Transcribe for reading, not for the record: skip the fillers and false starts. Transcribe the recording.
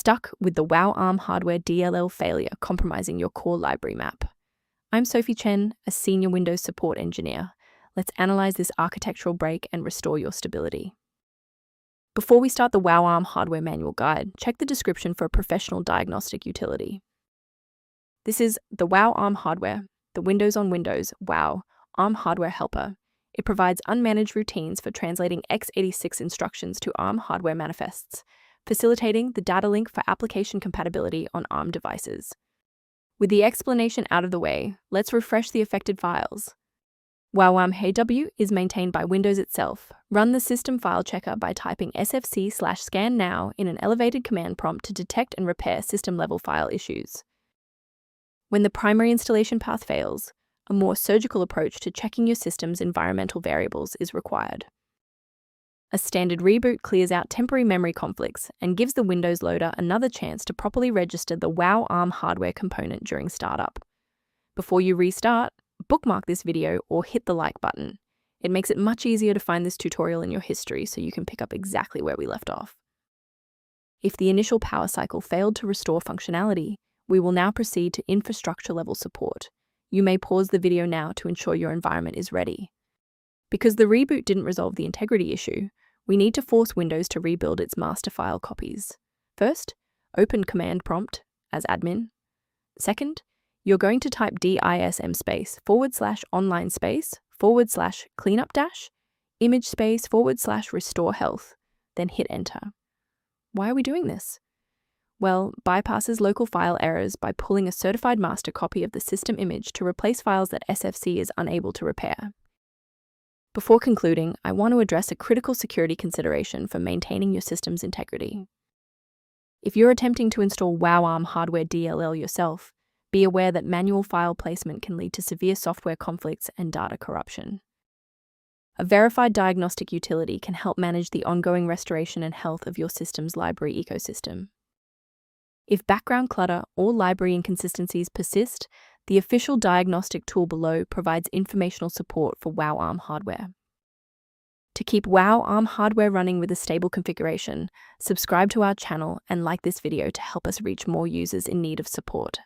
stuck with the ARM Hardware DLL failure compromising your core library map? I'm Sophie Chen, a senior Windows support engineer. Let's analyze this architectural break and restore your stability. Before we start the ARM Hardware Manual Guide, check the description for a professional diagnostic utility. This is the ARM Hardware, the Windows on Windows ARM Hardware Helper. It provides unmanaged routines for translating x86 instructions to ARM hardware manifests, facilitating the data link for application compatibility on ARM devices. With the explanation out of the way, let's refresh the affected files. Wowarmhw is maintained by Windows itself. Run the system file checker by typing sfc/scan now in an elevated command prompt to detect and repair system-level file issues. When the primary installation path fails, a more surgical approach to checking your system's environmental variables is required. A standard reboot clears out temporary memory conflicts and gives the Windows loader another chance to properly register the ARM hardware component during startup. Before you restart, bookmark this video or hit the like button. It makes it much easier to find this tutorial in your history so you can pick up exactly where we left off. If the initial power cycle failed to restore functionality, we will now proceed to infrastructure-level support. You may pause the video now to ensure your environment is ready. Because the reboot didn't resolve the integrity issue, we need to force Windows to rebuild its master file copies. First, open command prompt as admin. Second, you're going to type /online /cleanup image /restore health, then hit enter. Why are we doing this? Well, bypasses local file errors by pulling a certified master copy of the system image to replace files that SFC is unable to repair. Before concluding, I want to address a critical security consideration for maintaining your system's integrity. If you're attempting to install ARM Hardware DLL yourself, be aware that manual file placement can lead to severe software conflicts and data corruption. A verified diagnostic utility can help manage the ongoing restoration and health of your system's library ecosystem. If background clutter or library inconsistencies persist, the official diagnostic tool below provides informational support for ARM hardware. To keep ARM hardware running with a stable configuration, subscribe to our channel and like this video to help us reach more users in need of support.